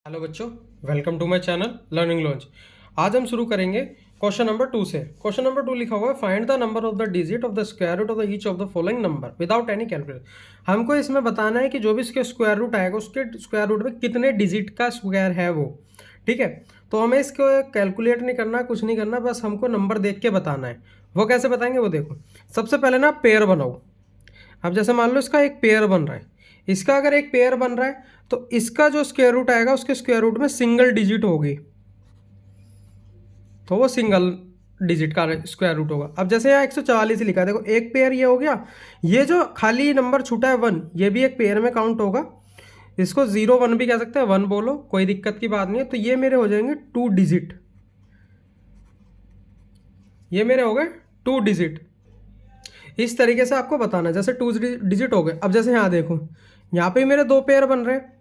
Hello बच्चों, welcome to my channel learning launch. आज हम शुरू करेंगे क्वेश्चन नंबर 2 से। क्वेश्चन नंबर 2 लिखा हुआ है, find the number of the digit of the square root of the each of the following number without any calculation. हमको इसमें बताना है कि जो भी इसके स्क्वायर रूट आएगा उसके स्क्वायर रूट में कितने डिजिट का स्क्वायर है वो। ठीक है, तो हमें इसको कैलकुलेट नहीं करना, कुछ नहीं करना, बस हमको नंबर देख के बताना है। वो कैसे बताएंगे वो देखो। सबसे पहले ना पेयर बनाओ। अब जैसे मान लो इसका एक पेयर बन रहा है, इसका अगर एक पेयर बन रहा है तो इसका जो स्क्वायर रूट आएगा उसके स्क्वायर रूट में सिंगल डिजिट होगी, तो वो सिंगल डिजिट का स्क्वायर रूट होगा। अब जैसे यहाँ 144 लिखा है, देखो एक पेयर ये हो गया, ये जो खाली नंबर छूटा है 1, ये भी एक पेयर में काउंट होगा। इसको 0 1 भी कह सकते हैं, 1 बोलो, कोई दिक्कत की बात नहीं है। तो ये मेरे हो जाएंगे 2 डिजिट, ये मेरे हो गए 2 डिजिट। इस तरीके से आपको बताना है, जैसे 2 डिजिट हो गए। अब जैसे यहाँ देखो, यहाँ पे मेरे 2 पेयर बन रहे हैं,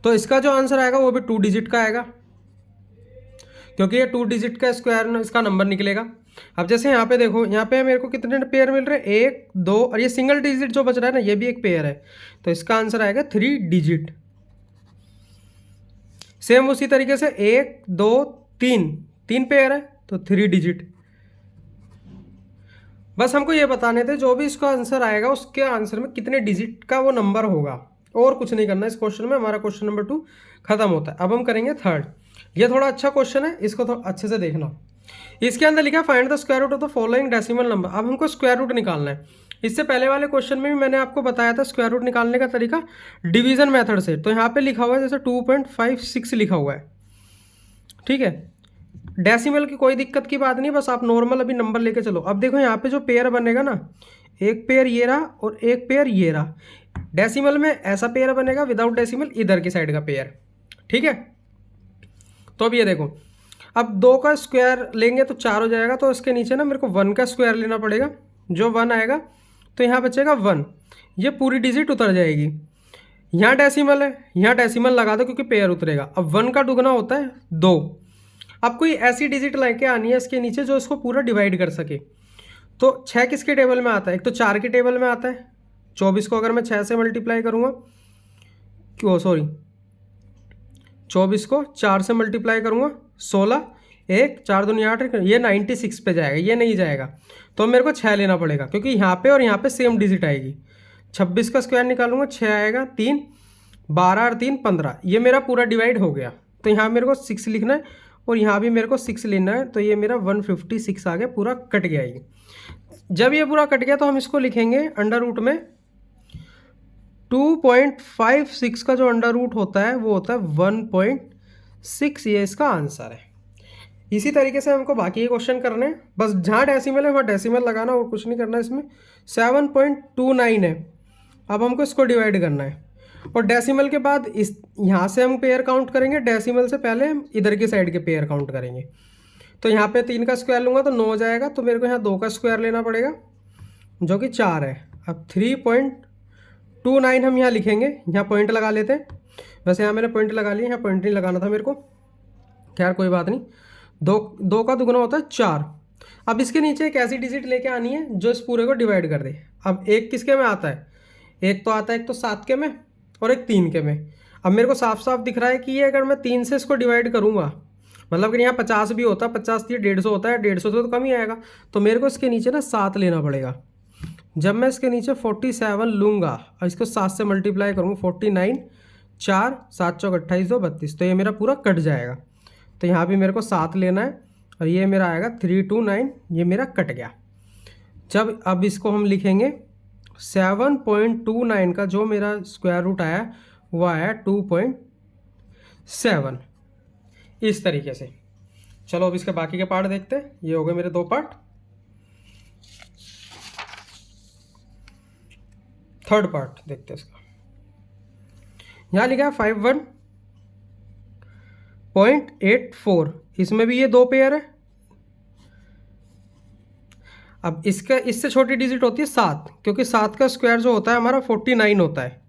तो इसका जो आंसर आएगा वो भी 2 डिजिट का आएगा, क्योंकि ये 2 डिजिट का स्क्वायर इसका नंबर निकलेगा। अब जैसे यहाँ पे देखो, यहाँ पे मेरे को कितने पेयर मिल रहे हैं, 1 2, और ये सिंगल डिजिट जो बच रहा है ना, ये भी एक पेयर है, तो इसका आंसर आएगा 3 डिजिट। सेम उसी तरीके से 1 2 3, 3 पेयर है तो 3 डिजिट। बस हमको ये बताने थे जो भी इसका आंसर आएगा उसके आंसर में कितने डिजिट का वो नंबर होगा, और कुछ नहीं करना। इस क्वेश्चन में हमारा क्वेश्चन नंबर 2 खत्म होता है। अब हम करेंगे थर्ड। ये थोड़ा अच्छा क्वेश्चन है, इसको थोड़ा अच्छे से देखना। इसके अंदर लिखा है find the square root of the following decimal number. अब हमको स्क्वायर रूट निकालना है। इससे पहले वाले क्वेश्चन में भी मैंने आपको बताया था स्क्वायर रूट निकालने का तरीका डिवीजन मेथड से। तो यहाँ पे लिखा हुआ है जैसे 2.56 लिखा हुआ है, ठीक है। डेसिमल की कोई दिक्कत की बात नहीं, बस आप नॉर्मल अभी नंबर लेके चलो। अब देखो यहाँ पे जो पेयर बनेगा ना, एक पेयर ये रहा और एक पेयर ये रहा। डेसिमल में ऐसा पेयर बनेगा, विदाउट डेसिमल इधर की साइड का पेयर, ठीक है। तो अब ये देखो, अब 2 का स्क्वायर लेंगे तो 4 हो जाएगा, तो इसके नीचे ना मेरे को 1 का स्क्वायर लेना पड़ेगा। जो 1 आएगा तो यहाँ बचेगा 1, ये पूरी डिजिट उतर जाएगी। यहाँ डेसिमल है, यहाँ डेसिमल लगा दो क्योंकि पेयर उतरेगा। अब 1 का दुगना होता है 2। अब कोई ऐसी डिजिट लेके आनी है इसके नीचे जो इसको पूरा डिवाइड कर सके। तो 6 किसके टेबल में आता है, एक तो 4 के टेबल में आता है। 24 को अगर मैं 6 से मल्टीप्लाई करूँगा, क्यों सॉरी 24 को 4 से मल्टीप्लाई करूँगा, 16, 1 4 दूनी 8, ये 96 पे जाएगा, ये नहीं जाएगा। तो मेरे को 6 लेना पड़ेगा, क्योंकि यहाँ पे और यहाँ पे सेम डिजिट आएगी। 26 का स्क्वायर निकालूंगा, 6 आएगा, 3 12 और 3 15, ये मेरा पूरा डिवाइड हो गया। तो यहाँ मेरे को 6 लिखना है और यहाँ भी मेरे को 6 लेना है, तो ये मेरा 156 आ गया, पूरा कट गया ये। जब ये पूरा कट गया तो हम इसको लिखेंगे अंडर रूट में 2.56 का जो अंडर रूट होता है वो होता है 1.6, ये इसका आंसर है। इसी तरीके से हमको बाकी क्वेश्चन करने हैं, बस जहाँ डेसिमल है वहाँ डेसिमल लगाना और कुछ नहीं करना। इसमें 7.29 है। अब हमको इसको डिवाइड करना है, और डेसिमल के बाद इस यहाँ से हम पेयर काउंट करेंगे, डेसिमल से पहले हम इधर की साइड के पेयर काउंट करेंगे। तो यहाँ पे 3 का स्क्वायर लूँगा तो 9 हो जाएगा, तो मेरे को यहाँ 2 का स्क्वायर लेना पड़ेगा जो कि 4 है। अब 3.29 हम यहाँ लिखेंगे, यहाँ पॉइंट लगा लेते हैं। वैसे यहाँ मैंने पॉइंट लगा लिया, यहाँ पॉइंट नहीं लगाना था मेरे को, खैर कोई बात नहीं। 2 का दुगना होता है 4। अब इसके नीचे एक ऐसी डिजिट लेके आनी है जो इस पूरे को डिवाइड कर दे। अब एक किसके में आता है, एक तो आता है एक तो 7 के में और एक 3 के में। अब मेरे को साफ साफ दिख रहा है कि ये अगर मैं 3 से इसको डिवाइड करूँगा, मतलब कि यहाँ 50 भी होता है, 50 से 150 होता है, 150 से तो कम ही आएगा। तो मेरे को इसके नीचे ना 7 लेना पड़ेगा। जब मैं इसके नीचे 47 लूँगा और इसको 7 से मल्टीप्लाई करूँगा, 49 4 7 चौक 28 2 32, तो ये मेरा पूरा कट जाएगा। तो यहाँ भी मेरे को 7 लेना है और ये मेरा आएगा 329, ये मेरा कट गया। जब अब इसको हम लिखेंगे 7.29 का जो मेरा स्क्वायर रूट आया वो आया 2.7, इस तरीके से। चलो अब इसके बाकी के पार्ट देखते हैं। ये हो गए मेरे 2 पार्ट। थर्ड पार्ट देखते हैं इसका। यहाँ लिखा है 51.84, इसमें भी ये 2 पेयर है। अब इसका इससे छोटी डिजिट होती है 7, क्योंकि 7 का स्क्वायर जो होता है हमारा 49 होता है।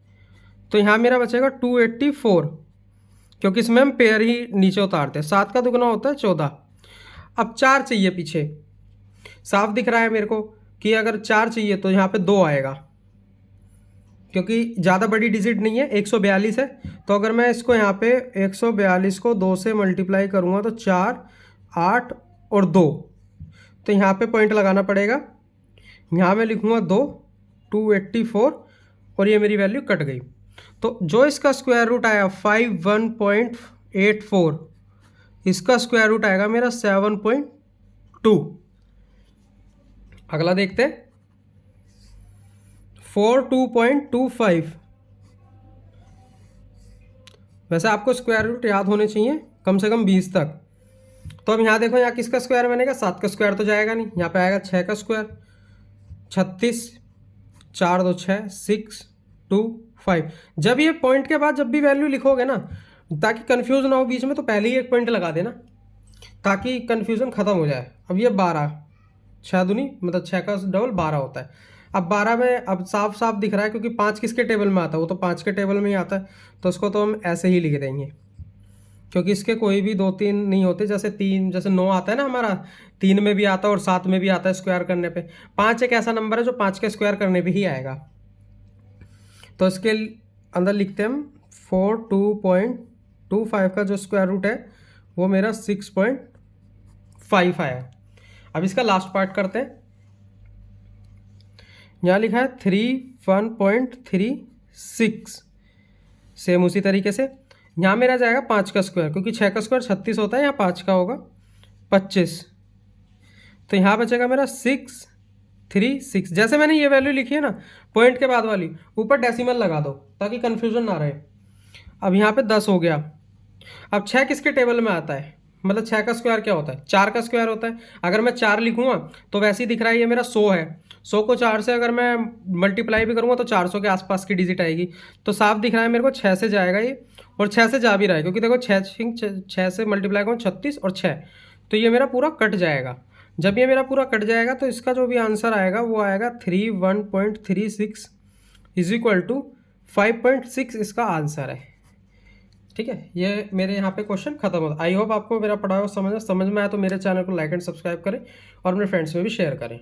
तो यहाँ मेरा बचेगा 284, क्योंकि इसमें हम पेयर ही नीचे उतारते हैं। 7 का दुगना होता है 14। अब 4 चाहिए पीछे, साफ दिख रहा है मेरे को कि अगर 4 चाहिए तो यहाँ पे 2 आएगा, क्योंकि ज़्यादा बड़ी डिजिट नहीं है, 142 है। तो अगर मैं इसको यहाँ पे 142 को 2 से मल्टीप्लाई करूँगा तो 4, 8 और 2, तो यहाँ पे पॉइंट लगाना पड़ेगा। यहाँ मैं लिखूँगा 2, 284 और ये मेरी वैल्यू कट गई। तो जो इसका स्क्वायर रूट आया 51.84, इसका स्क्वायर रूट आएगा मेरा 7.2। अगला देखते हैं 42.25। वैसे आपको स्क्वायर रूट याद होने चाहिए कम से कम 20 तक। तो अब यहाँ देखो, यहाँ किसका स्क्वायर बनेगा, 7 का स्क्वायर तो जाएगा नहीं, यहाँ पे आएगा 6 का स्क्वायर, 36, 4 2 6, 6 2 5। जब ये पॉइंट के बाद जब भी वैल्यू लिखोगे ना, ताकि कंफ्यूज ना हो बीच में, तो पहले ही एक पॉइंट लगा देना ताकि कंफ्यूजन खत्म हो जाए। अब ये 12, 6 दूनी मतलब 6 का डबल 12 होता है। अब 12 में अब साफ साफ दिख रहा है क्योंकि 5 किसके टेबल में आता है, वो तो 5 के टेबल में ही आता है, तो उसको तो हम ऐसे ही लिख देंगे क्योंकि इसके कोई भी 2 3 नहीं होते। जैसे 3, जैसे 9 आता है ना हमारा, 3 में भी आता है और 7 में भी आता है स्क्वायर करने पे। 5 एक ऐसा नंबर है जो 5 के स्क्वायर करने पे ही आएगा। तो इसके अंदर लिखते हैं हम 42.25 का जो स्क्वायर रूट है वो मेरा 6.5 आया। अब इसका लास्ट पार्ट करते हैं। यहाँ लिखा है 31.36, सेम उसी तरीके से यहाँ मेरा जाएगा 5 का स्क्वायर, क्योंकि 6 का स्क्वायर 36 होता है, यहाँ 5 का होगा 25। तो यहाँ बचेगा मेरा 636। जैसे मैंने ये वैल्यू लिखी है ना पॉइंट के बाद वाली, ऊपर डेसिमल लगा दो ताकि कन्फ्यूजन ना रहे। अब यहाँ पे 10 हो गया। अब 6 किसके टेबल में आता है, मतलब 6 का स्क्वायर क्या होता है, 4 का स्क्वायर होता है। अगर मैं 4 लिखूँगा तो वैसे ही दिख रहा है ये मेरा 100 है। 100 को 4 से अगर मैं मल्टीप्लाई भी करूँगा तो 400 के आसपास की डिजिट आएगी। तो साफ दिख रहा है मेरे को 6 से जाएगा ये, और 6 से जा भी रहा है क्योंकि देखो 6 से मल्टीप्लाई करूँ 36 और 6, तो ये मेरा पूरा कट जाएगा। जब ये मेरा पूरा कट जाएगा तो इसका जो भी आंसर आएगा वो आएगा 31.36 इज इक्वल टू 5.6 इसका आंसर है। ठीक है, ये मेरे यहाँ पे क्वेश्चन खत्म होता है। आई होप आपको मेरा पढ़ाया समझ में आया तो मेरे चैनल को लाइक एंड सब्सक्राइब करें और अपने फ्रेंड्स में भी शेयर करें।